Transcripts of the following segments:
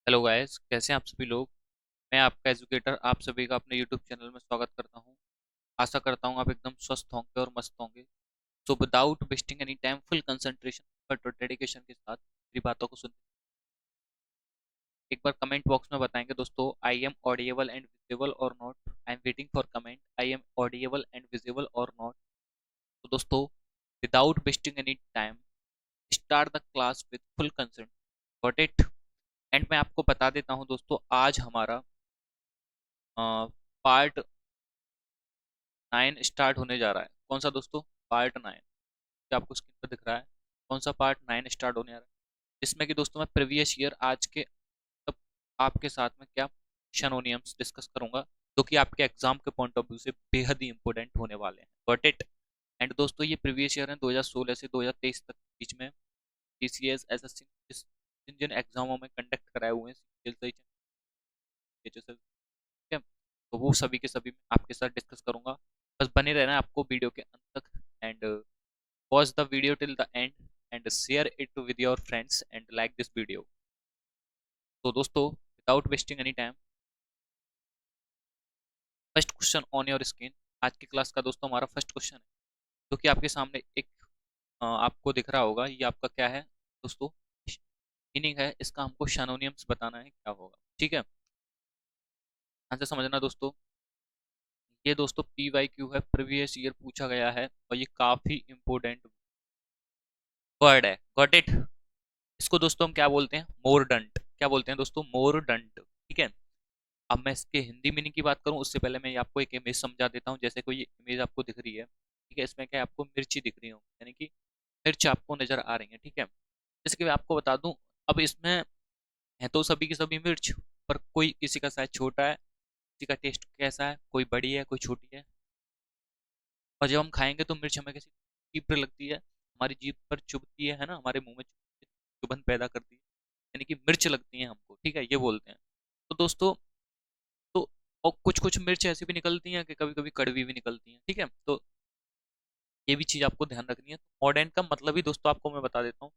Hello guys, कैसे हैं आप सभी लोग। मैं आपका एजुकेटर आप सभी का अपने यूट्यूब चैनल में स्वागत करता हूं। आशा करता हूं आप एकदम स्वस्थ होंगे और मस्त होंगे। So without wasting any time, full concentration but dedication के साथ मेरी बातों को सुन एक बार कमेंट बॉक्स में बताएंगे दोस्तों, I am audible and visible or not. I am waiting for comment, I am audible and visible or not. तो दोस्तों, without wasting any time, start the class with full consent. Got it. And मैं आपको बता देता हूं दोस्तों, आज हमारा पार्ट 9 स्टार्ट होने जा रहा है। कौन सा दोस्तों? पार्ट 9 जो आपको स्क्रीन पर दिख रहा है। कौन सा पार्ट 9 स्टार्ट होने जा रहा है, जिसमें कि दोस्तों मैं प्रीवियस ईयर आज के तब आपके साथ में क्या शनोनियम्स डिस्कस करूंगा, जो कि आपके एग्जाम के पॉइंट ऑफ व्यू से बेहद ही इंपॉर्टेंट होने वाले हैं। Got it. एंड दोस्तों, ये प्रीवियस ईयर है 2016 से 2023 तक बीच में टीसीएस एसएससी जिन जिन एग्जामों में कंडक्ट कराए हुए हैं, HSL, ठीक है, तो वो सभी के सभी मैं आपके साथ डिस्कस करूंगा। बस बने रहना आपको वीडियो के अंत तक। And watch the video till the end and share it with your friends and like this video. तो दोस्तों, without wasting any time, first question on your screen. आज की क्लास का दोस्तों हमारा फर्स्ट क्वेश्चन है, जो कि आपके सामने एक आपको दिख रहा होगा। ये आपका क्या है दोस्तों? मीनिंग है इसका। हमको शानोनियम्स बताना है, क्या होगा। ठीक है, ध्यान से समझना दोस्तों। ये दोस्तों PYQ है, प्रीवियस ईयर पूछा गया है, और ये काफी इंपॉर्टेंट वर्ड है। Got it. इसको दोस्तों हम क्या बोलते हैं? मोरडंट। क्या बोलते हैं दोस्तों? मोरडंट। ठीक है। अब मैं इसके हिंदी मीनिंग की बात करूं उससे पहले मैं आपको एक इमेज समझा देता हूं। जैसे कोई इमेज आपको दिख रही है, ठीक है, इसमें क्या है, आपको मिर्ची दिख रही हो, यानी कि मिर्च आपको नजर आ रही है। ठीक है, जैसे कि मैं आपको बता दूं, अब इसमें है तो सभी की सभी मिर्च, पर कोई किसी का साइज छोटा है, किसी का टेस्ट कैसा है, कोई बड़ी है कोई छोटी है। और जब हम खाएंगे तो मिर्च हमें कैसी तीव्र लगती है, हमारी जीभ पर चुभती है ना, हमारे मुंह में चुभन पैदा करती है, यानी कि मिर्च लगती है हमको। ठीक है, ये बोलते हैं। तो दोस्तों, तो और कुछ कुछ मिर्च ऐसी भी निकलती हैं कि कभी कभी कड़वी भी निकलती हैं। ठीक है, तो ये भी चीज़ आपको ध्यान रखनी है। मॉडर्न का मतलब ही दोस्तों आपको मैं बता देता हूँ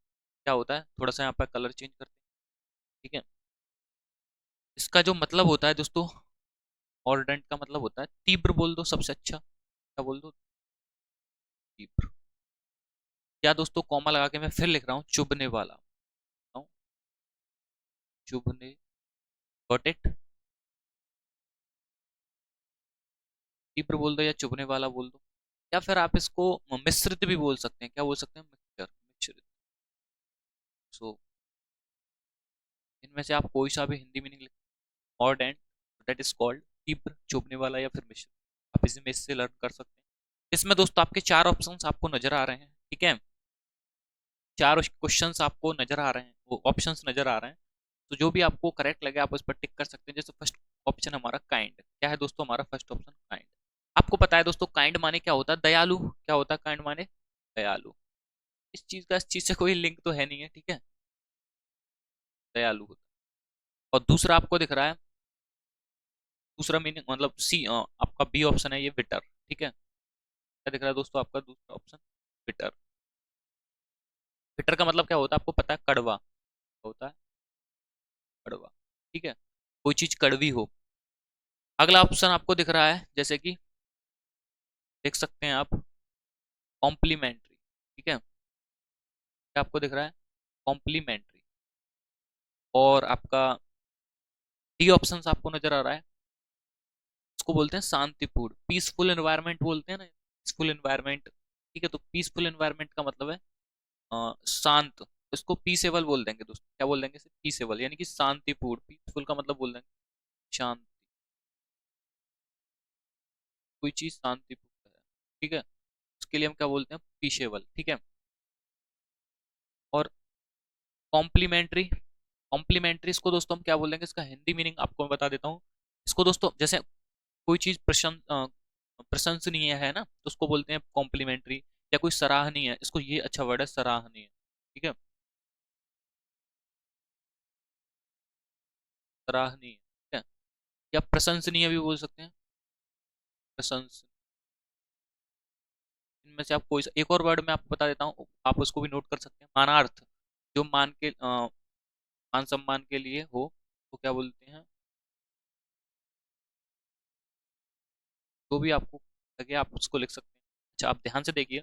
क्या होता है। थोड़ा सा यहाँ पर कलर चेंज करते हैं। ठीक है, इसका जो मतलब होता है दोस्तों, मॉडर्न का मतलब होता है तीव्र। बोल दो सबसे अच्छा, क्या बोल दो? तीव्र। या दोस्तों, कॉमा लगा के मैं फिर लिख रहा हूँ, चुभने वाला। चुभने। Got it. तीव्र बोल दो या चुभने वाला बोल दो, या फिर आप इसको मिश्रित भी बोल सकते हैं। क्या बोल सकते हैं? मिक्सचर, मिश्रित। सो इनमें से आप कोई सा भी हिंदी मीनिंग लिख, odd and, that is called तीव्र, चुभने वाला या फिर मिश्रित। आप इसी में इससे लर्न कर सकते हैं। इसमें दोस्तों आपके चार ऑप्शंस आपको नजर आ रहे हैं। ठीक है, चार क्वेश्चंस आपको नजर आ रहे हैं, वो ऑप्शंस नजर आ रहे हैं। तो जो भी आपको करेक्ट लगे आप उस पर टिक कर सकते हैं। जैसे फर्स्ट ऑप्शन हमारा काइंड। क्या है दोस्तों हमारा फर्स्ट ऑप्शन? काइंड। आपको पता है दोस्तों काइंड माने क्या होता है? दयालु। क्या होता है काइंड माने? दयालु। इस चीज का इस चीज से कोई लिंक तो है नहीं है। ठीक है, दयालु होता है। और दूसरा आपको दिख रहा है, दूसरा मीनिंग मतलब सी, आपका बी ऑप्शन है ये, बिटर। ठीक है, क्या दिख रहा है दोस्तों आपका दूसरा ऑप्शन? बिटर। बिटर का मतलब क्या होता है आपको पता है? कड़वा होता है, कड़वा। ठीक है, कोई चीज कड़वी हो। अगला ऑप्शन आपको दिख रहा है, जैसे कि देख सकते हैं आप, कॉम्प्लीमेंट्री। ठीक है, क्या आपको दिख रहा है? कॉम्प्लीमेंट्री। और आपका डी ऑप्शन आपको नजर आ रहा है, इसको बोलते हैं शांतिपूर्ण, पीसफुल एनवायरनमेंट बोलते हैं ना, पीसफुल एनवायरनमेंट। ठीक है, तो पीसफुल एनवायरनमेंट का मतलब है शांत। इसको पीसेबल बोल देंगे दोस्तों। क्या बोल देंगे? पीसेबल, यानी कि शांतिपूर्ण। पीसफुल का मतलब बोल देंगे शांति, कोई चीज शांतिपूर्ण है। ठीक है, उसके लिए हम क्या बोलते हैं? पीसेबल। ठीक है, और कॉम्प्लीमेंट्री। कॉम्प्लीमेंट्री इसको दोस्तों हम क्या बोल देंगे? इसका हिंदी मीनिंग आपको मैं बता देता हूँ। इसको दोस्तों, जैसे कोई चीज प्रशंसनीय है ना, तो उसको बोलते हैं कॉम्प्लीमेंट्री। या कोई सराहनीय है, इसको ये अच्छा वर्ड है, सराहनीय। ठीक है, सराहनीय। ठीक है, या प्रशंसनीय भी बोल सकते हैं, प्रशंस। इनमें से आप कोई एक और वर्ड मैं आपको बता देता हूँ, आप उसको भी नोट कर सकते हैं। मानार्थ, जो मान के मान सम्मान के लिए हो, तो क्या बोलते हैं, जो भी आपको लगे आप उसको लिख सकते हैं। अच्छा आप ध्यान से देखिए,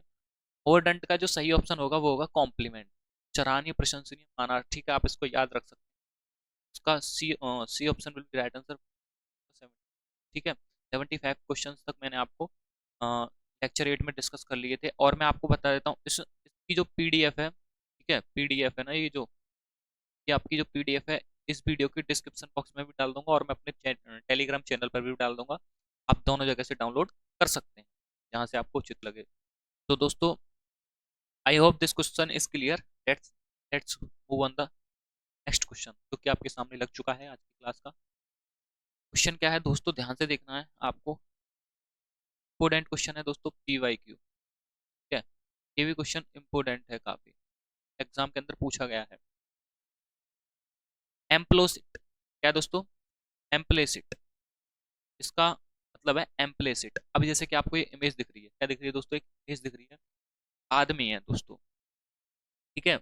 ओवरडंट का जो सही ऑप्शन होगा वो होगा कॉम्प्लीमेंट, सराहनीय प्रशंसनीय माना, ठीक है आप इसको याद रख सकते हैं। उसका C option will be right answer. ठीक है, 75 क्वेश्चन तक मैंने आपको लेक्चर 8 में डिस्कस कर लिए थे, और मैं आपको बता देता हूँ इसकी जो पीडीएफ है, ठीक है पीडीएफ है ना, ये आपकी जो पीडीएफ है इस वीडियो की डिस्क्रिप्शन बॉक्स में भी डाल दूंगा, और मैं अपने टेलीग्राम चैनल पर भी डाल दूंगा। आप दोनों जगह से डाउनलोड कर सकते हैं जहाँ से आपको उचित लगे। तो दोस्तों I hope this question is clear. Let's let's move on the next question, जो कि आपके सामने लग चुका है आज की क्लास का। क्वेश्चन क्या है दोस्तों, ध्यान से देखना है आपको। इंपोर्टेंट क्वेश्चन है दोस्तों, पीवाईक्यू। ठीक है, ये भी क्वेश्चन इंपोर्टेंट है काफी, एग्जाम के अंदर पूछा गया है। एम्प्लोसिट क्या है दोस्तों, एम्प्लेसिट, इसका मतलब है एम्प्लेसिट। अब जैसे कि आपको ये इमेज दिख रही है, क्या दिख रही है दोस्तों, एक इमेज दिख रही है, आदमी है दोस्तों, ठीक है,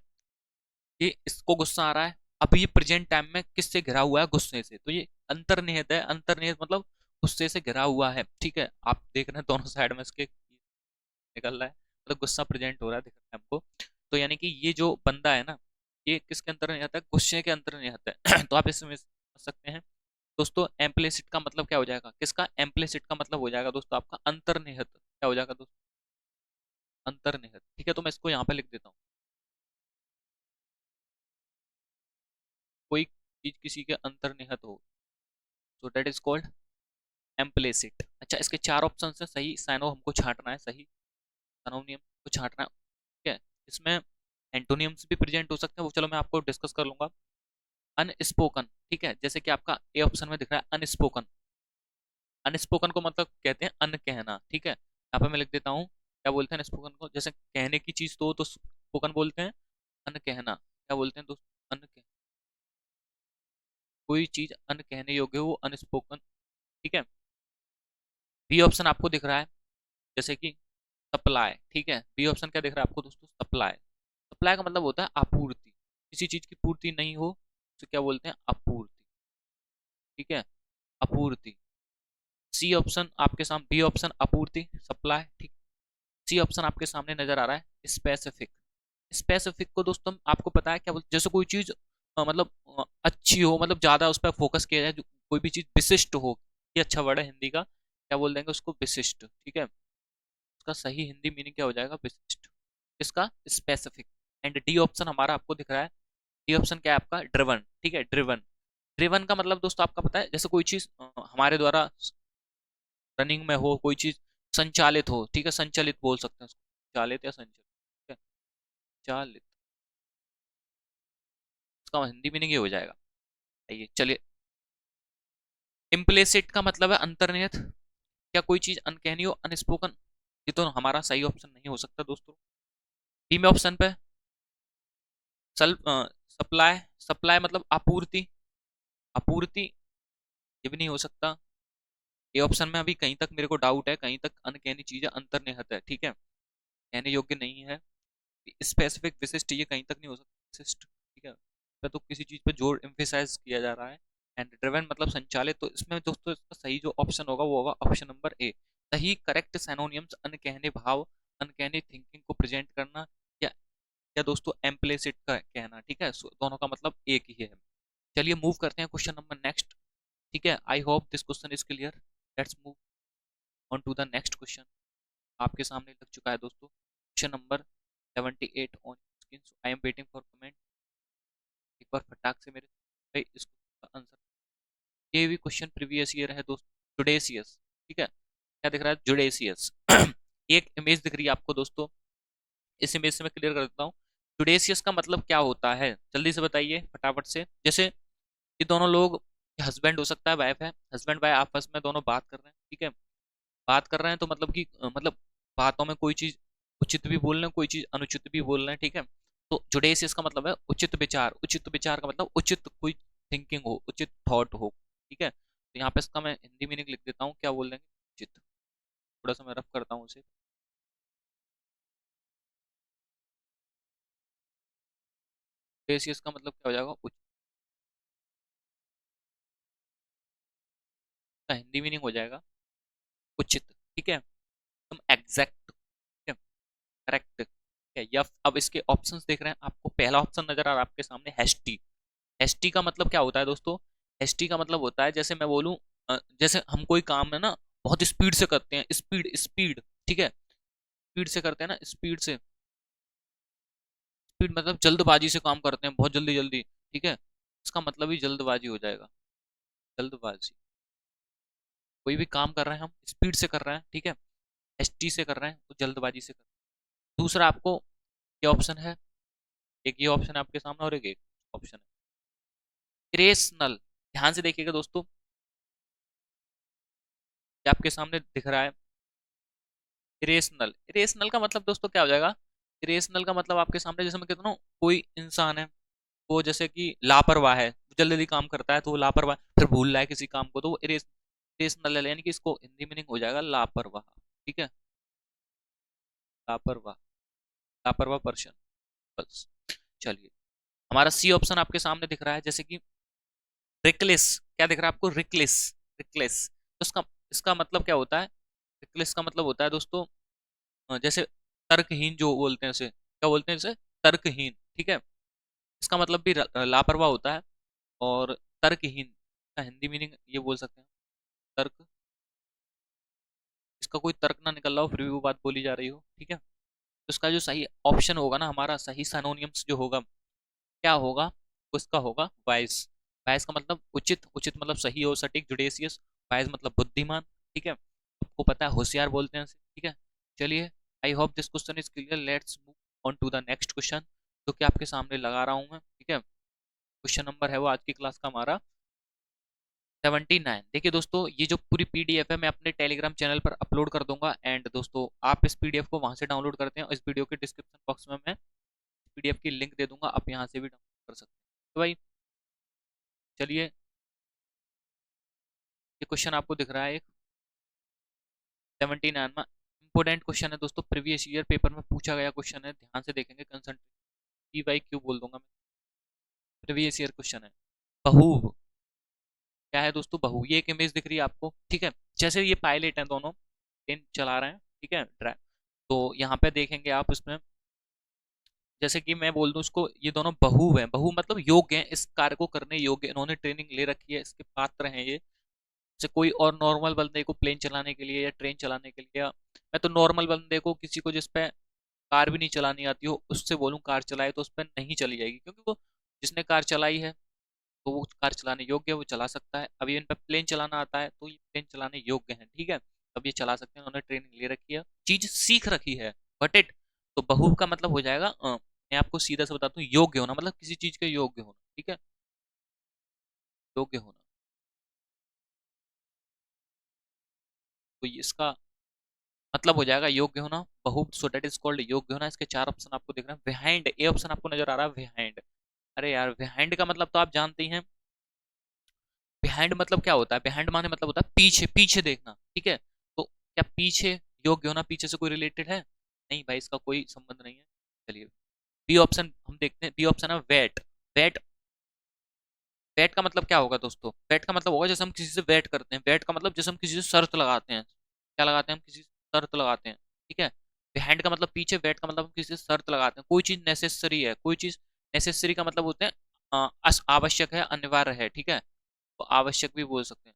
ये इसको गुस्सा आ रहा है। अभी ये प्रेजेंट टाइम में किससे घिरा हुआ है, गुस्से से, तो ये अंतर्निहित है, अंतर्निहित मतलब गुस्से से घिरा हुआ है। ठीक है, आप देख रहे हैं दोनों साइड में इसके निकल रहा है, मतलब गुस्सा प्रेजेंट हो रहा है, दिख रहा है हमको। तो यानी कि ये जो बंदा है ना, ये किसके अंदर नहीं आता है, गुस्से के अंदर नहीं आता है। तो आप इसमें समझ सकते हैं दोस्तों, एम्प्लिसिट का मतलब क्या हो जाएगा, किसका, एम्प्लिसिट का मतलब हो जाएगा दोस्तों आपका अंतर्निहित, क्या हो जाएगा दोस्तों, अंतर्निहित। ठीक है, तो मैं इसको यहाँ पे लिख देता हूँ, कोई चीज किसी के अंतर्निहित हो, सो दैट इज कॉल्ड एम्प्लिसिट। अच्छा इसके चार ऑप्शन है, सही साइनो हमको छांटना है, सही सनोनियम को छांटना है। ठीक है, इसमें एंटोनियम्स भी प्रेजेंट हो सकते हैं, वो चलो मैं आपको डिस्कस कर लूंगा। अनस्पोकन, ठीक है, जैसे कि आपका ए ऑप्शन में दिख रहा है अनस्पोकन, अनस्पोकन को मतलब कहते हैं अनकहना। ठीक है, यहाँ पे मैं लिख देता हूँ, क्या बोलते हैं अनस्पोकन को, जैसे कहने की चीज तो स्पोकन बोलते हैं, अनकहना क्या बोलते हैं दोस्तों, अनकह, कोई चीज अनकहने योग्य हो अनस्पोकन। ठीक है, बी ऑप्शन आपको दिख रहा है, जैसे कि सप्लाई। ठीक है, बी ऑप्शन क्या दिख रहा है आपको दोस्तों, सप्लाई। सप्लाई का मतलब होता है आपूर्ति, किसी चीज की पूर्ति नहीं हो तो क्या बोलते हैं, आपूर्ति। ठीक है, आपूर्ति। सी ऑप्शन आपके सामने, बी ऑप्शन आपूर्ति सप्लाई, ठीक। सी ऑप्शन आपके सामने नजर आ रहा है स्पेसिफिक। स्पेसिफिक को दोस्तों आपको पता है क्या बोलते, जैसे कोई चीज मतलब अच्छी हो, मतलब ज्यादा उस पर फोकस किया जाए, जो कोई भी चीज विशिष्ट हो, ये अच्छा वर्ड है हिंदी का, क्या बोल देंगे उसको, विशिष्ट। ठीक है, उसका सही हिंदी मीनिंग क्या हो जाएगा, विशिष्ट, इसका स्पेसिफिक। एंड डी ऑप्शन हमारा आपको दिख रहा है, डी ऑप्शन क्या है आपका, ड्रिवन। ठीक है, ड्रिवन, ड्रिवन का मतलब दोस्तों आपका पता है, जैसे कोई चीज हमारे द्वारा रनिंग में हो, कोई चीज संचालित हो, ठीक है, संचालित बोल सकते हैं उसको, चालित या संचालित। ठीक है, चालित, उसका हिंदी मीनिंग ये हो जाएगा। आइए चलिए, इम्प्लिसिट का मतलब है अंतर्निहित, क्या कोई चीज अनकहनी हो, अनस्पोकन, ये तो हमारा सही ऑप्शन नहीं हो सकता दोस्तों। बी में ऑप्शन पे सप्लाई, सप्लाई मतलब आपूर्ति, आपूर्ति ये भी नहीं हो सकता। ये ऑप्शन में अभी कहीं तक मेरे को डाउट है, कहीं तक अनकहनी चीजें अंतर्निहित है, ठीक है, कहने योग्य नहीं है। स्पेसिफिक विशिष्ट ये कहीं तक नहीं हो सकता, विशिष्ट। ठीक है, तो किसी चीज पे जोर एम्फेसाइज किया जा रहा है। एंड ड्रिवन मतलब संचालित, तो इसमें दोस्तों इसका सही जो ऑप्शन होगा वो होगा ऑप्शन नंबर ए। सही करेक्ट सैनोनियम्स, अनकहने भाव, अनकहनी थिंकिंग को प्रेजेंट करना, या दोस्तों एम्प्लिसिट का कहना। ठीक है, दोनों का मतलब एक ही है। चलिए मूव करते हैं क्वेश्चन नंबर नेक्स्ट। ठीक है, I hope this question is clear. Let's move on to the next question, आपके सामने लग चुका है दोस्तों, question number 78 on screen, so I am waiting for comment. एक बार फटाक से मेरे भाई इसका आंसर, ये भी क्वेश्चन प्रीवियस ईयर है दोस्तों, जुडेसियस। ठीक है, क्या दिख रहा है, जुडेसियस। एक इमेज दिख रही है आपको दोस्तों, इस इमेज से मैं क्लियर कर देता हूँ, जुडेसियस का मतलब क्या होता है, जल्दी से बताइए फटाफट से। जैसे ये दोनों लोग, हस्बैंड हो सकता है, वाइफ है, हस्बैंड वाइफ आपस में दोनों बात कर रहे हैं, ठीक है, बात कर रहे हैं, तो मतलब कि मतलब बातों में कोई चीज उचित भी बोल रहे हैं, कोई चीज अनुचित भी बोल रहे हैं। ठीक है, तो जुडेसियस का मतलब है उचित विचार, उचित विचार का मतलब उचित कोई थिंकिंग हो, उचित थॉट हो। ठीक है, तो यहाँ पे इसका मैं हिंदी मीनिंग लिख देता हूँ, क्या बोल देंगे, उचित। थोड़ा सा मैं रफ करता हूँ उसे, जुडेसियस का मतलब क्या हो जाएगा, उचित। का हिंदी मीनिंग हो जाएगा उचित, ठीक है, एकदम एग्जैक्ट, ठीक है, करेक्ट, ठीक है। या अब इसके ऑप्शंस देख रहे हैं, आपको पहला ऑप्शन नजर आ रहा है आपके सामने, हैस्टी। हैस्टी का मतलब क्या होता है दोस्तों? हैस्टी का मतलब होता है, जैसे मैं बोलूं, जैसे हम कोई काम है ना बहुत स्पीड से करते हैं, स्पीड स्पीड, ठीक है, स्पीड से करते हैं ना, स्पीड से, स्पीड मतलब जल्दबाजी से काम करते हैं, बहुत जल्दी जल्दी, ठीक है, इसका मतलब ही जल्दबाजी हो जाएगा, जल्दबाजी। कोई भी काम कर रहे हैं हम स्पीड से कर रहे हैं, ठीक है, एसटी से कर रहे हैं तो जल्दबाजी से कर रहे हैं। दूसरा आपको ये ऑप्शन है, एक ये ऑप्शन है आपके सामने और एक ऑप्शन है इरेशनल। ध्यान से देखिएगा दोस्तों, ये आपके सामने दिख रहा है इरेशनल। इरेशनल का मतलब दोस्तों क्या हो जाएगा? इरेशनल का मतलब आपके सामने, जैसे मैं कहता हूँ कोई इंसान है, वो जैसे कि लापरवाह है, जल्दी जल्दी काम करता है तो वो लापरवाह, फिर भूल रहा है किसी काम को, तो वो इरेशनल है, यानी कि इसको हिंदी मीनिंग हो जाएगा लापरवाह, ठीक है, लापरवाह, लापरवाह पर्सन, बस। चलिए, हमारा सी ऑप्शन आपके सामने दिख रहा है, जैसे कि रिकलेस। क्या दिख रहा है आपको? रिकलेस, रिकलेस, तो इसका इसका मतलब क्या होता है? रिकलेस का मतलब होता है दोस्तों, जैसे तर्कहीन जो बोलते हैं उसे, क्या बोलते हैं इसे? तर्कहीन, ठीक है, इसका मतलब भी लापरवाह होता है। और तर्कहीन का हिंदी मीनिंग ये बोल सकते हैं, तर्क, इसका कोई तर्क ना निकल रहा हो फिर भी वो बात बोली जा रही हो, ठीक है। तो इसका जो सही ऑप्शन होगा ना, हमारा सही सिनोनिम्स जो होगा, क्या होगा? उसका होगा वाइज। वाइज का मतलब उचित, उचित मतलब सही हो, सटीक, जुडिशियस। वाइज मतलब बुद्धिमान, ठीक है, आपको पता है होशियार बोलते हैं इसे, ठीक है। चलिए, I hope this question is clear, let's move on to the next question, जो कि आपके सामने लगा रहा हूं मैं, ठीक है। क्वेश्चन नंबर है वो आज की क्लास का हमारा 79। देखिए दोस्तों, ये जो पूरी पीडीएफ है मैं अपने टेलीग्राम चैनल पर अपलोड कर दूंगा, एंड दोस्तों आप इस पीडीएफ को वहां से डाउनलोड करते हैं, इस वीडियो के डिस्क्रिप्शन बॉक्स में मैं पीडीएफ की लिंक दे दूंगा, आप यहाँ से भी डाउनलोड कर सकते हैं। तो भाई चलिए, ये क्वेश्चन आपको दिख रहा है एक 79 में, इंपोर्टेंट क्वेश्चन है दोस्तों, प्रीवियस ईयर पेपर में पूछा गया क्वेश्चन है, ध्यान से देखेंगे, कंसंट्रेट, पी वाई क्यू बोल दूंगा मैं, प्रीवियस ईयर क्वेश्चन है। बहू, क्या है दोस्तों? बहू, ये एक इमेज दिख रही है आपको, ठीक है, जैसे ये पायलट हैं दोनों, प्लेन चला रहे हैं, ठीक है, तो यहाँ पे देखेंगे आप इसमें, जैसे कि मैं बोल दूं इसको, ये दोनों बहू हैं, बहू मतलब योग्य हैं, इस कार्य को करने योग्य, इन्होंने ट्रेनिंग ले रखी है, इसके पात्र हैं ये। जैसे कोई और नॉर्मल बंदे को प्लेन चलाने के लिए या ट्रेन चलाने के लिए, या मैं तो नॉर्मल बंदे को, किसी को जिस पे कार भी नहीं चलानी आती हो उससे बोलूं कार चलाए, तो उस पर नहीं चली जाएगी, क्योंकि वो जिसने कार चलाई है तो वो कार चलाने योग्य है, वो चला सकता है। अब ये इन पर प्लेन चलाना आता है तो ये प्लेन चलाने योग्य है, ठीक है, अब ये चला सकते हैं, उन्होंने ट्रेनिंग ले रखी है, चीज सीख रखी है, बट इट, तो बहू का मतलब हो जाएगा, मैं आपको सीधा से बताता हूँ, योग्य होना, मतलब किसी चीज के योग्य होना, ठीक है, योग्य होना, तो इसका मतलब हो जाएगा योग्य होना, बहु, सो दैट इज कॉल्ड योग्य होना। इसके चार ऑप्शन आपको दिख रहे हैं, बिहाइंड, ए ऑप्शन आपको नजर आ रहा है बिहाइंड। अरे यार, बिहाइंड का मतलब तो आप जानते ही हैं, बिहाइंड मतलब क्या होता है? बिहाइंड माने मतलब होता है पीछे, पीछे देखना, ठीक है, तो क्या पीछे योग्य होना पीछे से कोई रिलेटेड है? नहीं भाई, इसका कोई संबंध नहीं है। चलिए, बी ऑप्शन हम देखते हैं, बी ऑप्शन है वेट। वेट, वेट का मतलब क्या होगा दोस्तों? वेट का मतलब होगा जैसे हम किसी से वेट करते हैं, वेट का मतलब जैसे हम किसी से शर्त लगाते हैं, क्या लगाते हैं? हम किसी से शर्त लगाते हैं, ठीक है। बिहाइंड का मतलब पीछे, वेट का मतलब हम किसी से शर्त लगाते हैं, कोई चीज नेसेसरी है, कोई चीज नेसेसरी का मतलब होते हैं आवश्यक है, अनिवार्य है, ठीक है, तो आवश्यक भी बोल सकते हैं,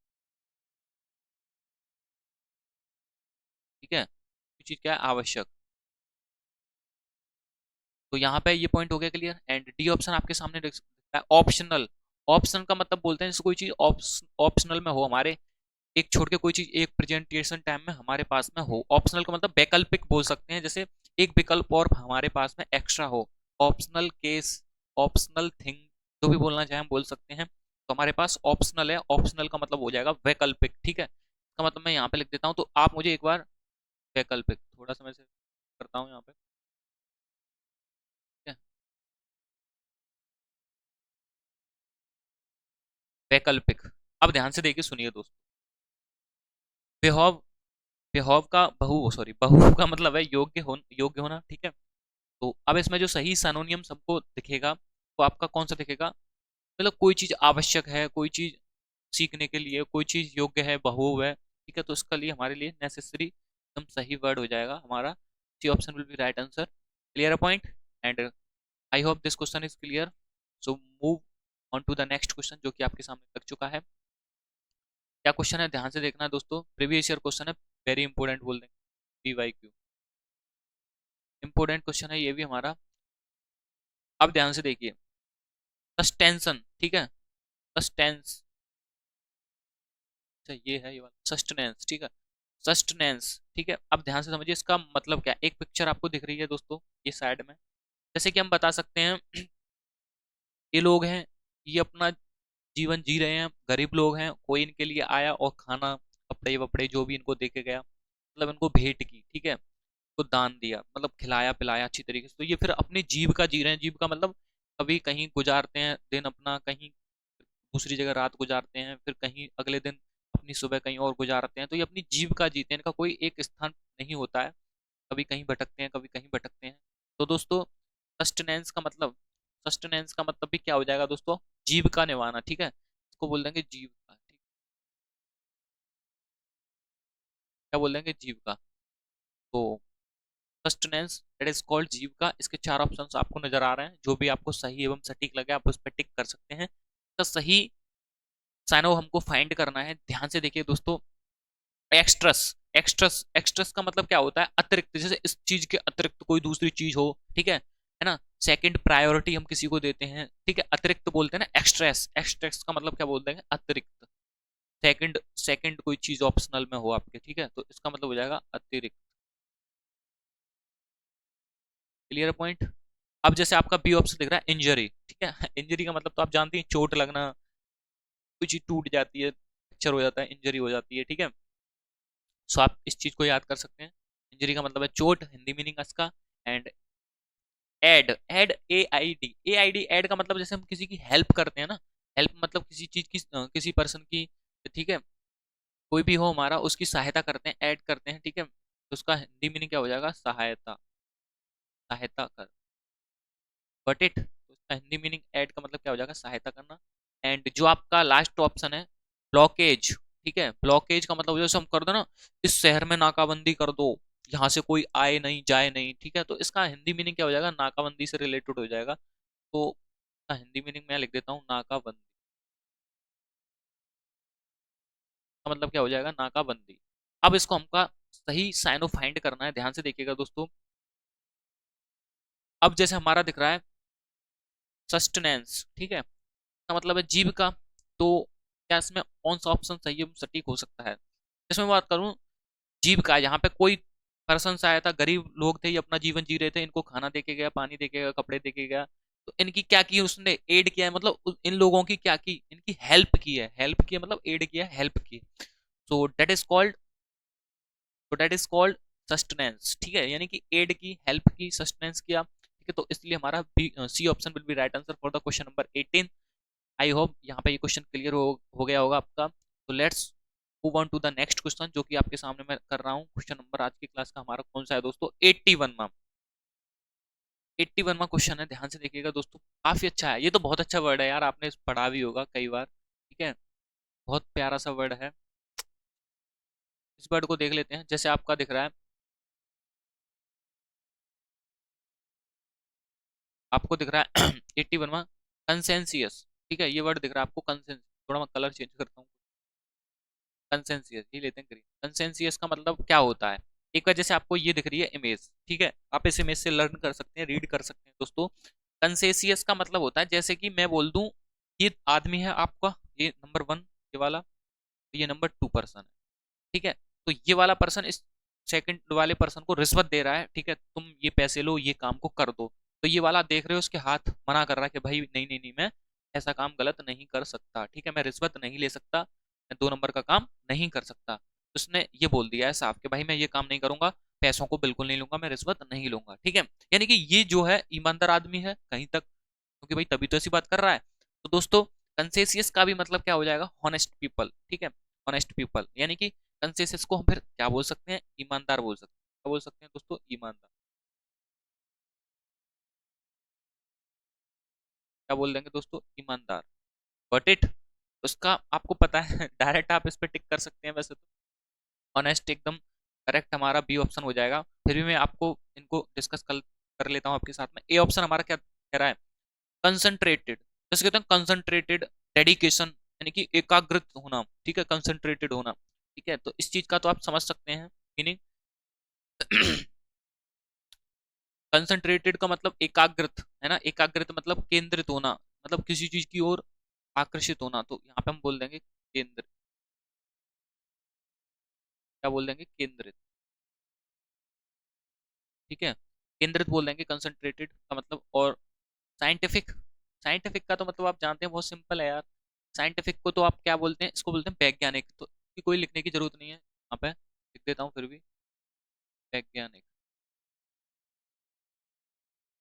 ठीक है, कोई चीज क्या है? आवश्यक। तो यहाँ पे ये पॉइंट हो गया क्लियर, एंड डी ऑप्शन आपके सामने देख सकते हैं, ऑप्शनल। ऑप्शन का मतलब बोलते हैं जैसे कोई चीज ऑप्शनल में हो हमारे, एक छोड़ के कोई चीज एक प्रेजेंटेशन टाइम में हमारे पास में हो। ऑप्शनल का मतलब वैकल्पिक बोल सकते हैं, जैसे एक विकल्प और हमारे पास में एक्स्ट्रा हो, ऑप्शनल केस, ऑप्शनल थिंग, जो भी बोलना चाहे हम बोल सकते हैं, तो हमारे पास ऑप्शनल है, ऑप्शनल का मतलब हो जाएगा वैकल्पिक, ठीक है, इसका मतलब मैं यहाँ पे लिख देता हूँ, तो आप मुझे एक बार, वैकल्पिक, थोड़ा सा मैं से करता हूँ यहाँ पे, ठीक है, वैकल्पिक। अब ध्यान से देखिए, सुनिए दोस्तों, बेहॉव, बेहॉव का बहु, सॉरी, बहु का मतलब है योग्य होना, ठीक है। तो अब इसमें जो सही सानोनियम सबको दिखेगा, तो आपका कौन सा दिखेगा? मतलब कोई चीज आवश्यक है, कोई चीज सीखने के लिए, कोई चीज योग्य है, बहु है, ठीक है, तो इसका लिए हमारे लिए नेसेसरी एकदम सही वर्ड हो जाएगा हमारा, C option will be right answer. Clear point? And I hope this question is clear. So move on to the next question जो कि आपके सामने लग चुका है। क्या क्वेश्चन है, ध्यान से देखना दोस्तों, प्रीवियस ईयर क्वेश्चन है, वेरी इंपॉर्टेंट बोल देंगे, PYQ इंपॉर्टेंट क्वेश्चन है ये भी हमारा। अब ध्यान से देखिए, सस्टेंशन, ठीक है, सस्टेंस, अच्छा ये है ये वाला सस्टेनेंस, ठीक है, सस्टेनेंस, ठीक है। अब ध्यान से समझिए इसका मतलब क्या है। एक पिक्चर आपको दिख रही है दोस्तों ये साइड में, जैसे कि हम बता सकते हैं ये लोग हैं, ये अपना जीवन जी रहे हैं, गरीब लोग हैं, कोई इनके लिए आया और खाना कपड़े वपड़े जो भी इनको दे के गया, मतलब इनको भेंट की, ठीक है, को दान दिया, मतलब खिलाया पिलाया अच्छी तरीके से, तो ये फिर अपनी जीव का जी रहे हैं। जीव का मतलब कभी कहीं गुजारते हैं दिन अपना, कहीं दूसरी जगह रात गुजारते हैं, फिर कहीं अगले दिन अपनी सुबह कहीं और गुजारते हैं, तो ये अपनी जीव का जीते हैं, इनका कोई एक स्थान नहीं होता है, कभी कहीं भटकते हैं, कभी कहीं भटकते हैं। तो दोस्तों सस्टेनेंस का मतलब भी क्या हो जाएगा दोस्तों, जीविका निभाना, ठीक है, इसको बोल देंगे जीविका, ठीक, क्या बोल देंगे, जीविका। तो सस्टेनेंस दैट इज कॉल्ड जीविका। इसके चार ऑप्शंस आपको नजर आ रहे हैं, जो भी आपको सही एवं सटीक लगे आप उस पर टिक कर सकते हैं। तो सही साइनो हमको फाइंड करना है। ध्यान से देखिए दोस्तों, एक्स्ट्रस, एक्स्ट्रस का मतलब क्या होता है, अतिरिक्त, जैसे इस चीज के अतिरिक्त कोई दूसरी चीज हो, ठीक है ना। सेकंड प्रायोरिटी हम किसी को देते हैं, ठीक है, अतिरिक्त बोलते हैं ना, एक्स्ट्रेस, एक्स्ट्रेस का मतलब क्या बोलते हैं, अतिरिक्त। सेकंड सेकंड कोई चीज ऑप्शनल में हो आपके, ठीक है, तो इसका मतलब हो जाएगा अतिरिक्त। Clear point? अब जैसे आपका बी ऑप्शन दिख रहा है इंजरी, ठीक है, इंजरी का मतलब तो आप जानते हैं, चोट लगना, कोई चीज टूट जाती है, फ्रैक्चर हो जाता है, इंजरी हो जाती है, ठीक है। सो आप इस चीज को याद कर सकते हैं, इंजरी का मतलब है चोट, हिंदी मीनिंग इसका। And aid, A I D aid का मतलब जैसे हम किसी की हेल्प करते हैं ना, हेल्प मतलब किसी चीज की किसी पर्सन की, ठीक है, कोई भी हो हमारा, उसकी सहायता करते हैं, ऐड करते हैं, ठीक है, तो उसका हिंदी मीनिंग क्या हो जाएगा, सहायता, सहायता कर, बट इट, तो उसका हिंदी मीनिंग ऐड का मतलब क्या हो जाएगा, सहायता करना। एंड जो आपका लास्ट ऑप्शन है ब्लॉकेज, ठीक है, ब्लॉकेज का मतलब जैसे हम कर दो ना, इस शहर में नाकाबंदी कर दो, यहाँ से कोई आए नहीं जाए नहीं, ठीक है, तो इसका हिंदी मीनिंग क्या हो जाएगा, नाकाबंदी से रिलेटेड हो जाएगा। तो इसका हिंदी मीनिंग मैं लिख देता हूँ नाकाबंदी, का मतलब क्या हो जाएगा, नाकाबंदी। अब इसको हमका सही साइनो फाइंड करना है, ध्यान से देखिएगा दोस्तों। अब जैसे हमारा दिख रहा है सस्टेनेंस, ठीक है, इसका मतलब है जीविका, तो क्या इसमें कौन सा ऑप्शन सही है, सटीक हो सकता है। इसमें बात करूं, जीविका, यहाँ पे कोई पर्सन से आया था, गरीब लोग थे, ये अपना जीवन जी रहे थे, इनको खाना देके गया, पानी देके गया, कपड़े देके गया, तो इनकी क्या की उसने, एड किया है, मतलब इन लोगों की क्या की, इनकी हेल्प की है, हेल्प की है मतलब एड किया है, हेल्प की। सो दैट इज कॉल्ड, तो दैट इज कॉल्ड सस्टेनेंस, ठीक है, यानी कि एड की, हेल्प की, सस्टेनेंस किया, ठीक है, तो इसलिए हमारा B, C option will be right answer for the question number 18। I hope यहाँ पे ये क्वेश्चन क्लियर हो गया होगा आपका। तो let's move on to the next question जो कि आपके सामने मैं कर रहा हूँ। क्वेश्चन नंबर आज की क्लास का हमारा कौन सा है दोस्तों, 81वां, 81वां क्वेश्चन है, ध्यान से देखिएगा दोस्तों, काफी अच्छा है, ये तो बहुत अच्छा वर्ड है यार, आपने पढ़ा भी होगा कई बार, ठीक है, बहुत प्यारा सा वर्ड है। इस वर्ड को देख लेते हैं, जैसे आपका दिख रहा है, आपको दिख रहा है 81वां, कंसेंसियस, ठीक है, ये वर्ड दिख रहा है आपको, कंसेंस, थोड़ा मैं कलर चेंज करता हूँ, कंसेंसियस ही लेते हैं, करिए, कंसेंसियस का मतलब क्या होता है। एक वजह से आपको ये दिख रही है इमेज, ठीक है, आप इस इमेज से लर्न कर सकते हैं, रीड कर सकते हैं दोस्तों। कंसेसियस का मतलब होता है, जैसे कि मैं बोल दूं, ये आदमी है आपका, ये नंबर 1, ये वाला, ये नंबर 2 पर्सन है, ठीक है, तो ये वाला पर्सन इस सेकंड वाले पर्सन को रिश्वत दे रहा है, ठीक है, तुम ये पैसे लो, ये काम को कर दो, तो ये वाला देख रहे हो उसके हाथ मना कर रहा है कि भाई नहीं नहीं नहीं, मैं ऐसा काम गलत नहीं कर सकता, ठीक है, मैं रिश्वत नहीं ले सकता, मैं 2 नंबर का काम नहीं कर सकता। उसने ये बोल दिया है साफ कि भाई मैं ये काम नहीं करूंगा, पैसों को बिल्कुल नहीं लूंगा, मैं रिश्वत नहीं लूंगा, ठीक है, यानी कि ये जो है ईमानदार आदमी है कहीं तक, क्योंकि भाई तभी तो ऐसी बात कर रहा है। तो दोस्तों कंसेसियस का भी मतलब क्या हो जाएगा, हॉनेस्ट पीपल, ठीक है, हॉनेस्ट पीपल, यानी कि कंसेसियस को हम फिर क्या बोल सकते हैं, ईमानदार बोल सकते हैं, क्या बोल सकते हैं दोस्तों, ईमानदार, क्या बोल देंगे दोस्तों, ईमानदार, बट इट, उसका आपको पता है डायरेक्ट आप इस पे टिक कर सकते हैं वैसे तो। ऑनेस्ट एकदम करेक्ट हमारा बी ऑप्शन हो जाएगा। फिर भी मैं आपको इनको डिस्कस कर लेता हूँ आपके साथ में। ए ऑप्शन हमारा क्या कह रहा है? कंसंट्रेटेड, जैसे कहते हैं कंसंट्रेटेड डेडिकेशन, यानी कि एकाग्रत होना, ठीक है, कंसंट्रेटेड होना, ठीक है। तो इस चीज का तो आप समझ सकते हैं मीनिंग। कंसंट्रेटेड का मतलब एकाग्रत है ना, एकाग्रत मतलब केंद्रित होना, मतलब किसी चीज की ओर आकर्षित होना। तो यहाँ पे हम बोल देंगे केंद्र, क्या बोल देंगे? केंद्रित, ठीक है, केंद्रित बोल देंगे कंसंट्रेटेड का मतलब। और साइंटिफिक, साइंटिफिक का तो मतलब आप जानते हैं, बहुत सिंपल है यार। साइंटिफिक को तो आप क्या बोलते हैं? इसको बोलते हैं वैज्ञानिक। तो इसकी कोई लिखने की जरूरत नहीं है, यहाँ पे लिख देता हूँ फिर भी, वैज्ञानिक,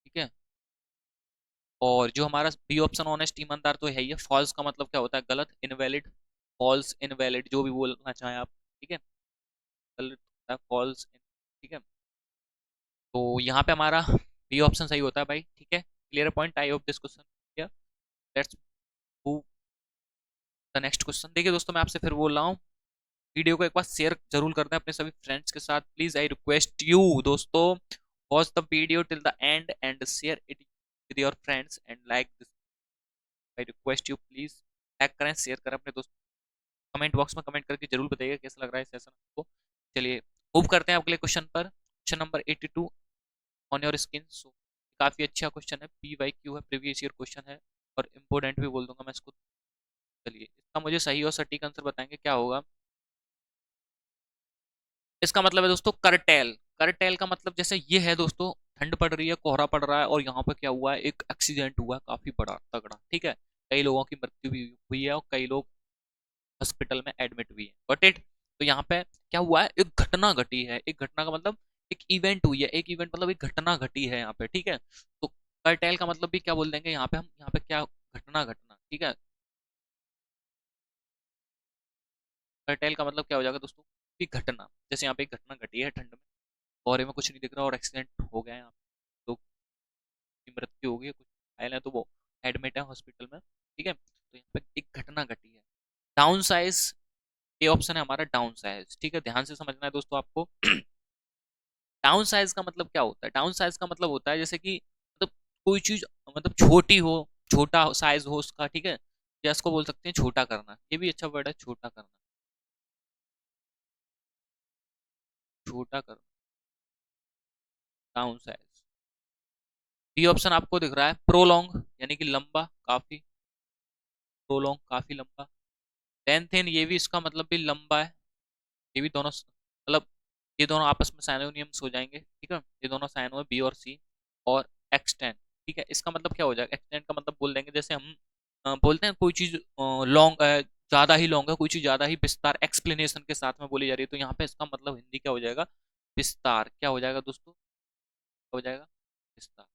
ठीक है। और जो हमारा बी ऑप्शन ऑनेस्ट ईमानदार तो है ही है। फॉल्स का मतलब क्या होता है? गलत, इनवैलिड, फॉल्स, इनवैलिड, जो भी बोलना चाहें आप, ठीक है, गलत होता है फॉल्स, ठीक है। तो यहाँ पे हमारा बी ऑप्शन सही होता है भाई, ठीक है। Clear point, I hope this question. Let's move the next question. देखिए दोस्तों, मैं आपसे फिर बोल रहा हूँ, वीडियो को एक बार शेयर जरूर कर दें अपने सभी फ्रेंड्स के साथ, प्लीज आई रिक्वेस्ट यू दोस्तों। Watch the video till the end and share it with your friends and like this, I request you please. Like करें, शेयर करें अपने दोस्तों, कमेंट बॉक्स में कमेंट करके जरूर बताइएगा कैसा लग रहा है सेशन आपको। चलिए मूव करते हैं अगले क्वेश्चन पर। Question number 82 on your screen. So काफी अच्छा क्वेश्चन है, PYQ है, प्रीवियस ईयर क्वेश्चन है, और इम्पोर्टेंट भी बोल दूंगा मैं इसको। चलिए इसका मुझे सही और सटीक आंसर बताएंगे क्या होगा। इसका मतलब है दोस्तों करटेल। करटेल का मतलब जैसे ये है दोस्तों, ठंड पड़ रही है, कोहरा पड़ रहा है, और यहाँ पे क्या हुआ है? एक एक्सीडेंट हुआ है काफी बड़ा तगड़ा, ठीक है। कई लोगों की मृत्यु भी हुई है और कई लोग हॉस्पिटल में एडमिट भी है, गॉट इट। तो यहाँ पे क्या हुआ है? एक घटना घटी है। एक घटना का मतलब एक इवेंट हुई है, एक इवेंट मतलब एक घटना घटी है यहाँ पे, ठीक है। तो करटेल का मतलब भी क्या बोल देंगे यहाँ पे हम? यहाँ पे क्या घटना घटना, ठीक है। करटेल का मतलब क्या हो जाएगा दोस्तों? कि घटना, जैसे यहाँ पे एक घटना घटी है ठंड में, कोहरे में कुछ नहीं दिख रहा और एक्सीडेंट हो गया है यहाँ पे, लोग की मृत्यु हो गई है, कुछ घायल है तो वो एडमिट है हॉस्पिटल में, ठीक है। तो यहाँ पे एक घटना घटी है। डाउन साइज, ये ऑप्शन है हमारा डाउन साइज, ठीक है, ध्यान से समझना है दोस्तों आपको। डाउन साइज का मतलब क्या होता है? डाउन साइज का मतलब होता है जैसे कि मतलब कोई चीज मतलब छोटी हो, छोटा साइज हो उसका, ठीक है, या इसको बोल सकते हैं छोटा करना, ये भी अच्छा वर्ड है, छोटा करना, छोटा करना, डाउन साइज। बी ऑप्शन आपको दिख रहा है प्रोलॉन्ग, यानी कि लंबा काफी, प्रोलॉन्ग काफी लंबा। लेंथ इन, ये भी इसका मतलब भी लंबा है। ये भी दोनों मतलब ये दोनों आपस में साइनोनिम्स हो जाएंगे, ठीक है, ये दोनों साइनो है, बी और सी। और एक्सटेंड, ठीक है, इसका मतलब क्या हो जाएगा? एक्सटेंड का मतलब बोल देंगे जैसे हम बोलते हैं कोई चीज लॉन्ग, ज्यादा ही लॉन्ग है, कोई चीज ज्यादा ही विस्तार एक्सप्लेनेशन के साथ में बोली जा रही है, तो यहाँ पे इसका मतलब हिंदी क्या हो जाएगा? विस्तार। क्या हो जाएगा दोस्तों? क्या हो जाएगा? विस्तार,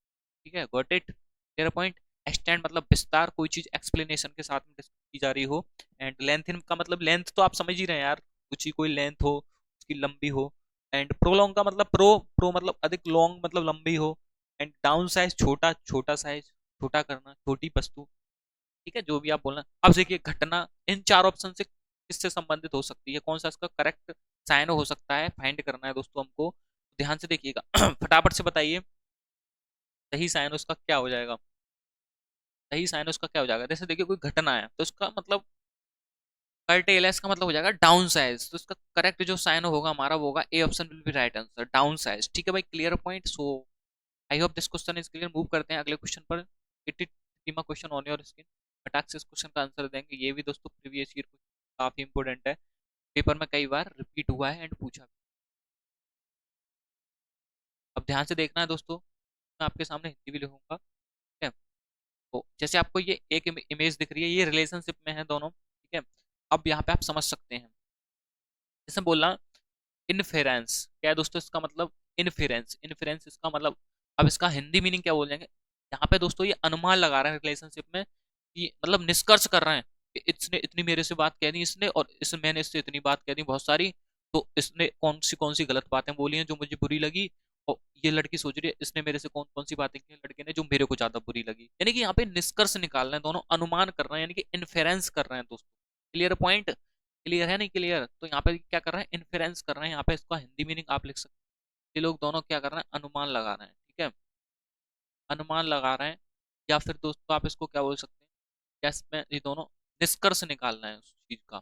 ठीक है, got it, clear point. Extend मतलब विस्तार, कोई चीज एक्सप्लेनेशन के साथ में डिस्कस की जा रही हो। एंड लेंथ इन का मतलब लेंथ तो आप समझ ही रहे हैं यार, कुछ ही कोई लेंथ हो उसकी लंबी हो। एंड प्रोलॉन्ग का मतलब प्रो मतलब अधिक, लॉन्ग मतलब लंबी हो। एंड डाउन साइज छोटा, छोटा साइज, छोटा करना, छोटी वस्तु, ठीक है, जो भी आप बोलना। अब देखिए घटना, इन चार ऑप्शन से किससे संबंधित हो सकती है, कौन सा इसका करेक्ट साइन हो सकता है, फाइंड करना है दोस्तों हमको। ध्यान से देखिएगा, फटाफट से बताइए सही साइन उसका क्या हो जाएगा। सही साइन उसका क्या हो जाएगा? जैसे देखिए कोई घटना है तो इसका मतलब कर्टेल है, इसका मतलब हो जाएगा डाउन साइज। तो इसका करेक्ट जो साइन होगा हमारा वो होगा A option will be right answer, down size, ठीक है भाई, clear point. So I hope this question is clear. Move करते हैं अगले क्वेश्चन पर। It is question on your screen. फटाक से इस क्वेश्चन का आंसर देंगे, ये भी दोस्तों प्रीवियस ईयर काफी इंपोर्टेंट है, पेपर में कई बार रिपीट हुआ है एंड पूछा भी। अब ध्यान से देखना है दोस्तों, मैं आपके सामने हिंदी भी लिखूंगा, ठीक है। तो जैसे आपको ये एक इमेज दिख रही है, ये रिलेशनशिप में है दोनों, ठीक है। अब यहाँ पे आप समझ सकते हैं, जैसे बोलना इनफेरेंस, क्या है दोस्तों इसका मतलब? इनफेरेंस, इनफेरेंस इसका मतलब, अब इसका हिंदी मीनिंग क्या बोल जाएंगे? यहाँ पे दोस्तों ये अनुमान लगा रहे हैं रिलेशनशिप में, कि मतलब निष्कर्ष कर रहे हैं कि इसने इतनी मेरे से बात कह दी, इसने, और मैंने इससे इतनी बात कह दी बहुत सारी, तो इसने कौन सी गलत बातें बोली हैं जो मुझे बुरी लगी, और ये लड़की सोच रही है इसने मेरे से कौन कौन सी बातें की हैं लड़के ने जो मेरे को ज्यादा बुरी लगी। यानी कि यहाँ पे निष्कर्ष निकाल रहे हैं दोनों, अनुमान कर रहे हैं, यानी कि इन्फेरेंस कर रहे हैं दोस्तों, क्लियर पॉइंट, क्लियर है नहीं क्लियर? तो यहाँ पे क्या कर रहे हैं, इन्फेरेंस कर रहे हैं, यहाँ पे इसका हिंदी मीनिंग आप लिख सकते हैं। ये लोग दोनों क्या कर रहे हैं, अनुमान लगा रहे हैं, ठीक है, अनुमान लगा रहे हैं, या फिर दोस्तों आप इसको क्या बोल सकते हैं, क्या इसमें ये दोनों निष्कर्ष निकालना है उस चीज का।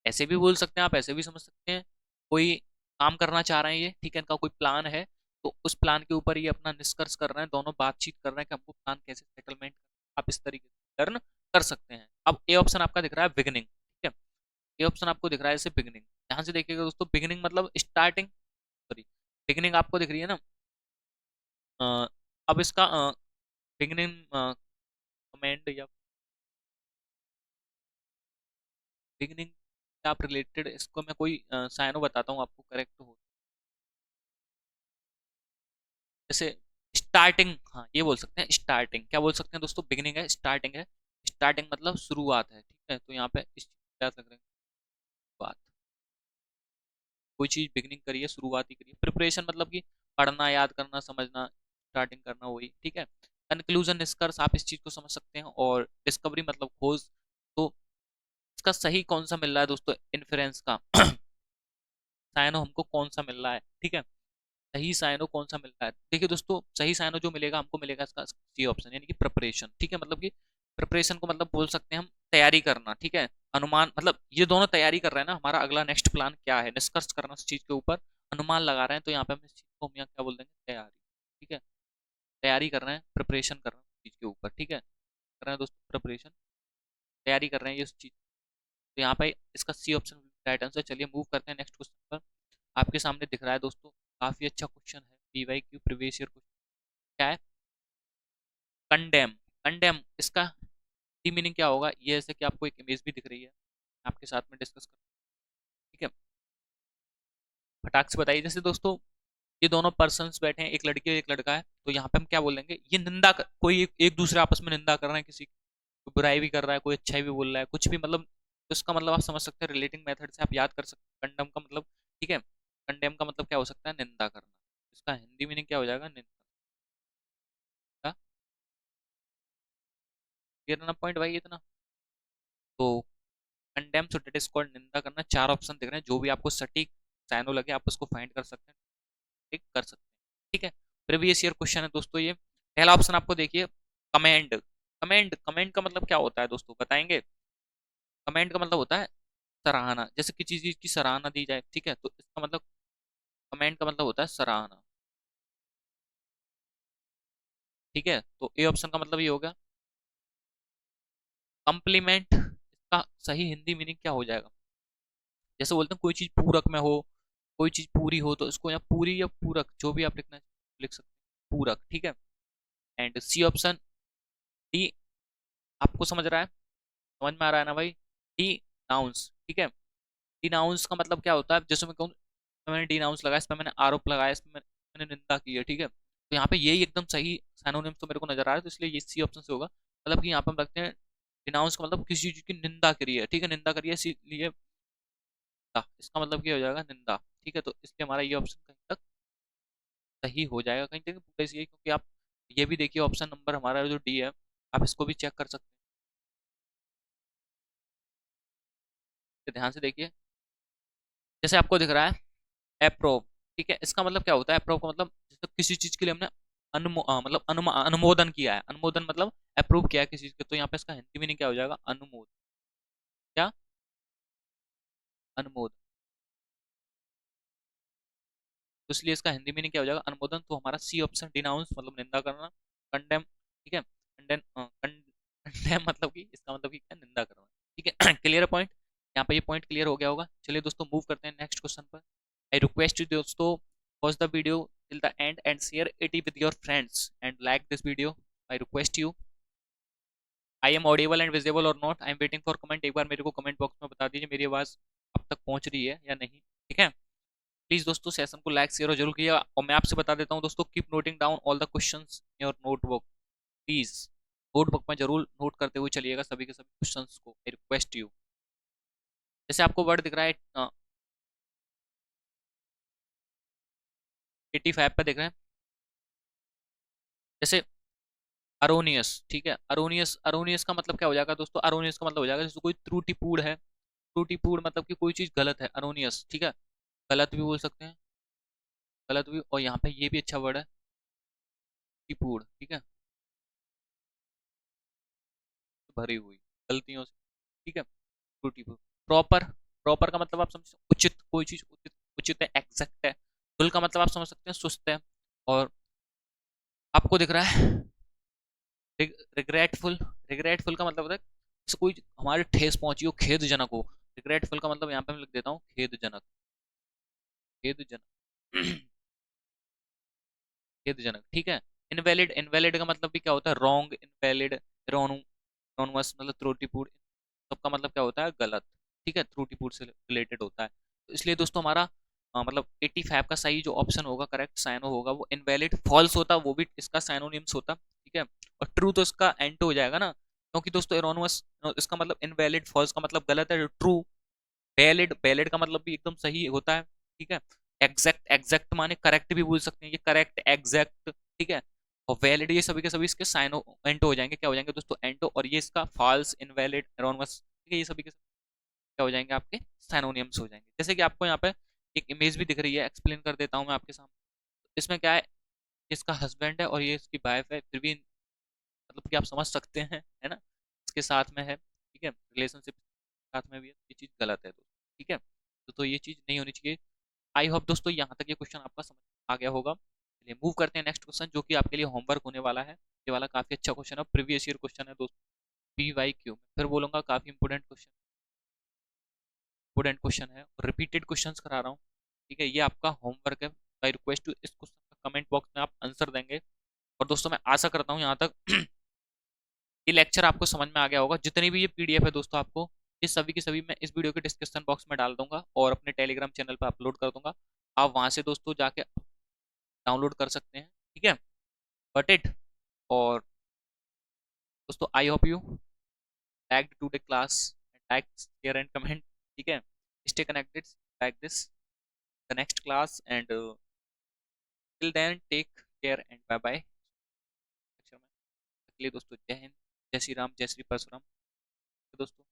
ऐसे भी बोल सकते हैं आप, ऐसे भी समझ सकते हैं, कोई काम करना चाह रहे हैं ये, ठीक है, इनका कोई प्लान है, तो उस प्लान के ऊपर ये अपना निष्कर्ष कर रहे हैं, दोनों बातचीत कर रहे हैं कि हमको प्लान कैसे सेटलमेंट, आप इस तरीके से लर्न कर सकते हैं। अब ए ऑप्शन आपका दिख रहा है बिगिनिंग, ठीक है, ये ऑप्शन आपको दिख रहा है जैसे बिगिनिंग, ध्यान से देखिएगा दोस्तों, बिगिनिंग मतलब स्टार्टिंग, सॉरी, बिगिनिंग आपको दिख रही है ना, अब इसका बिगिनिंग कमेंट या बिगिनिंग से आप रिलेटेड, इसको मैं कोई साइनो बताता हूँ आपको, करेक्ट हो जैसे स्टार्टिंग, हाँ ये बोल सकते हैं स्टार्टिंग, क्या बोल सकते हैं दोस्तों, बिगिनिंग है, स्टार्टिंग है, स्टार्टिंग मतलब शुरुआत है, ठीक है, तो यहाँ पे इस चीज याद रख रहे हैं, बात, कोई चीज बिगिनिंग करिए, शुरुआत ही करिए, प्रिपरेशन मतलब कि पढ़ना, याद करना, समझना, स्टार्टिंग करना, वही, ठीक है, कंक्लूजन निष्कर्ष, आप इस चीज को समझ सकते हैं, और डिस्कवरी मतलब खोज, तो इसका सही कौन सा मिल रहा है दोस्तों, इन्फ्रेंस का साइनो हमको कौन सा मिल रहा है, ठीक है, सही साइनो कौन सा मिल रहा है, देखिए दोस्तों, सही साइनो जो मिलेगा हमको, मिलेगा इसका सी ऑप्शन, यानी कि प्रिपरेशन, ठीक है, मतलब कि प्रिपरेशन को मतलब बोल सकते हैं हम तैयारी करना, ठीक है, अनुमान मतलब ये दोनों तैयारी कर रहे हैं ना, हमारा अगला नेक्स्ट प्लान क्या है, निष्कर्ष करना उस चीज के ऊपर, अनुमान लगा रहे हैं, तो यहाँ पे हम इस चीज को हम यहाँ क्या बोल देंगे, तैयारी, ठीक है, तैयारी कर रहे हैं, प्रिपरेशन कर रहे हैं उस चीज के ऊपर, ठीक है, कर रहे हैं दोस्तों प्रिपरेशन, तैयारी कर रहे हैं ये उस चीज, तो यहाँ पे इसका सी ऑप्शन राइट आंसर। चलिए मूव करते हैं नेक्स्ट क्वेश्चन पर, आपके सामने दिख रहा है दोस्तों, काफी अच्छा क्वेश्चन है, पीवाईक्यू प्रीवियस ईयर क्वेश्चन, क्या है, कंडेम, कंडेम इसका डी मीनिंग क्या होगा, ये जैसे कि आपको एक इमेज भी दिख रही है, आपके साथ में डिस्कस कर, ठीक है, फटाक से बताइए, जैसे दोस्तों ये दोनों पर्सन्स बैठे हैं, एक लड़की और एक लड़का है, तो यहाँ पे हम क्या बोलेंगे, ये निंदा कर, कोई एक दूसरे आपस में निंदा कर रहे हैं किसी की, कोई बुराई भी कर रहा है, कोई अच्छाई भी बोल रहा है, कुछ भी मतलब, तो इसका मतलब आप समझ सकते हैं, रिलेटिंग मेथड से आप याद कर सकते हैं कंडम का मतलब, ठीक है, कंडेम का मतलब क्या हो सकता है, निंदा करना, इसका हिंदी मीनिंग क्या हो जाएगा, निंदा, क्लियर ना पॉइंट भाई इतना, तो condemn so that is called, निंदा करना, चार ऑप्शन दिख रहे हैं, जो भी आपको सटीक साइनो लगे आप उसको फाइंड कर सकते हैं, ठीक कर सकते हैं, ठीक है, प्रीवियस ईयर क्वेश्चन है दोस्तों ये, पहला ऑप्शन आपको देखिए, कमेंड, कमेंड, कमेंड का मतलब क्या होता है दोस्तों बताएंगे, कमेंड का मतलब होता है सराहना, जैसे किसी चीज की सराहना दी जाए, ठीक है, तो इसका मतलब कमेंट का मतलब होता है सराहना, ठीक है, तो ए ऑप्शन का मतलब ये होगा कॉम्प्लीमेंट, इसका सही हिंदी मीनिंग क्या हो जाएगा, जैसे बोलते हैं कोई चीज पूरक में हो, कोई चीज पूरी हो, तो इसको यहाँ पूरी या पूरक जो भी आप लिखना लिख सकते हैं, पूरक, ठीक है, एंड सी ऑप्शन डी, आपको समझ रहा है, समझ में आ रहा है ना भाई, डी नाउंस, ठीक है, डिनाउंस का मतलब क्या होता है, जैसे मैं कहूँ, मैंने डिनाउंस लगाया, इस पर मैंने आरोप लगाया, इस पर मैंने निंदा की है, ठीक है, तो यहाँ पे यही एकदम सही सैनोनिम्स तो मेरे को नजर आ रहा है, तो इसलिए ये सी ऑप्शन से होगा, मतलब कि यहाँ पे हम रखते हैं डिनाउंस का मतलब किसी चीज की निंदा करी है, ठीक है, निंदा करी है, इसीलिए इसका मतलब क्या हो जाएगा, निंदा, ठीक है, तो इसलिए हमारा ये ऑप्शन कहीं तक सही हो जाएगा, कहीं तक पूरा इसलिए, क्योंकि आप ये भी देखिए ऑप्शन नंबर हमारा जो डी है, आप इसको भी चेक कर सकते हैं, ध्यान से देखिए, जैसे आपको दिख रहा है अप्रूव, ठीक है, इसका मतलब क्या होता है, अप्रूव का मतलब जैसे किसी चीज के लिए हमने मतलब अनुमोदन किया है, अनुमोदन मतलब अप्रूव किया है किसी चीज के, तो यहाँ पे इसका हिंदी मीनिंग क्या हो जाएगा, अनुमोदन, क्या, अनुमोदन, तो इसलिए इसका हिंदी मीनिंग क्या हो जाएगा, अनुमोदन, तो हमारा सी ऑप्शन डिनाउंस मतलब निंदा करना, कंडेम, ठीक है, कंडेम, कंडेम मतलब कि इसका मतलब कि क्या, निंदा करना, ठीक है, क्लियर पॉइंट, यहाँ पे ये पॉइंट क्लियर हो गया होगा, चलिए दोस्तों मूव करते हैं नेक्स्ट क्वेश्चन पर, आई रिक्वेस्ट यू दोस्तों, watch the video till the end and share it with your friends and like this video, I request you, I am audible and visible or not, I am waiting for comment, एक बार मेरे को comment box में बता दीजिए मेरी आवाज अब तक पहुंच रही है या नहीं, ठीक है, प्लीज दोस्तों सेशन को लाइक शेयर और जरूर कीजिएगा, और मैं आपसे बता देता हूँ दोस्तों, keep noting down all the questions in your notebook, please notebook में जरूर नोट करते हुए चलिएगा सभी के सभी क्वेश्चंस को, आई रिक्वेस्ट यू, जैसे आपको वर्ड दिख रहा है 85 पे देख रहे हैं, जैसे अरोनियस, ठीक है। अरोनियस, अरोनियस का मतलब क्या हो जाएगा दोस्तों? अरोनियस का मतलब हो जाएगा जैसे कोई त्रुटिपूर्ण है। त्रुटिपूर्ण मतलब कि कोई चीज गलत है, अरोनियस, ठीक है। गलत भी बोल सकते हैं, गलत भी। और यहाँ पे ये भी अच्छा वर्ड है, त्रुटिपूर्ण, ठीक है। भरी हुई गलतियों से, ठीक है। त्रुटिपूर्ण। प्रॉपर, प्रॉपर का मतलब आप समझ सकते हैं, उचित, कोई चीज उचित, उचित है, एग्जैक्ट है। फुल का मतलब आप समझ सकते हैं, सुस्त है। और आपको दिख रहा है रिग्रेटफुल। रिग्रेटफुल का मतलब होता है जैसे कोई हमारे ठेस पहुंची हो, खेदजनक हो। रिग्रेटफुल का मतलब यहाँ पे मैं लिख देता हूँ खेदजनक, खेदजनक। खेदजनक, ठीक है। इनवैलिड, इनवैलिड का मतलब भी क्या होता है? रॉन्ग, इनवैलिड, रोनमस मतलब त्रुटिपूर्ण। सबका मतलब क्या होता है? गलत, ठीक है। त्रुटिपूर्ण से रिलेटेड होता है। तो इसलिए दोस्तों हमारा मतलब 85 का सही जो ऑप्शन होगा, करेक्ट साइनो होगा, वो इनवैलिड। फॉल्स होता वो भी इसका साइनोनिम्स होता, ठीक है। और ट्रू तो इसका एंटो हो जाएगा ना, क्योंकि दोस्तों एरोनमस इसका मतलब इनवैलिड, फॉल्स का मतलब गलत है। ट्रू, वैलिड, वैलिड का मतलब भी एकदम सही होता है, ठीक है। एग्जैक्ट, एग्जैक्ट माने करेक्ट भी बोल सकते हैं, ये करेक्ट, एग्जैक्ट, ठीक है। और वैलिड, ये सभी के सभी इसके साइनो एंटो हो जाएंगे, क्या हो जाएंगे दोस्तों? एंटो। और ये इसका फॉल्स, इनवैलिड, एरोनमस, ठीक है, ये सभी के सभी क्या हो जाएंगे? आपके साइनोनियम्स हो जाएंगे। जैसे कि आपको यहाँ पे एक इमेज भी दिख रही है, एक्सप्लेन कर देता हूँ मैं आपके सामने। इसमें क्या है, इसका हस्बैंड है और ये इसकी वाइफ है, फिर भी मतलब कि आप समझ सकते हैं, है ना, इसके साथ में है, ठीक है, रिलेशनशिप साथ में भी है। ये चीज गलत है दोस्तों, ठीक है। तो ये चीज नहीं होनी चाहिए। आई होप दोस्तों यहाँ तक ये क्वेश्चन आपका समझ आ गया होगा। चलिए मूव करते हैं नेक्स्ट क्वेश्चन, जो कि आपके लिए होमवर्क होने वाला है। ये वाला काफी अच्छा क्वेश्चन है, प्रीवियस ईयर क्वेश्चन है दोस्तों। PYQ फिर बोलूंगा, काफी इंपोर्टेंट क्वेश्चन, इंपोर्टेंट क्वेश्चन है, और रिपीटेड क्वेश्चंस करा रहा हूँ, ठीक है। ये आपका होमवर्क है। आई रिक्वेस्ट इस क्वेश्चन का कमेंट बॉक्स में आप आंसर देंगे। और दोस्तों मैं आशा करता हूँ यहाँ तक ये लेक्चर आपको समझ में आ गया होगा। जितनी भी ये PDF है दोस्तों, आपको ये सभी की सभी मैं इस वीडियो के डिस्क्रिप्शन बॉक्स में डाल दूंगा और अपने टेलीग्राम चैनल पर अपलोड कर दूंगा। आप वहां से दोस्तों जाके डाउनलोड कर सकते हैं, ठीक है। बट इट, और दोस्तों I hope you like today class, like, share and comment, ठीक है। Stay connected like this the next class, and till then take care and bye bye. दोस्तों जय हिंद, जय श्री राम, जय श्री परशुराम दोस्तों।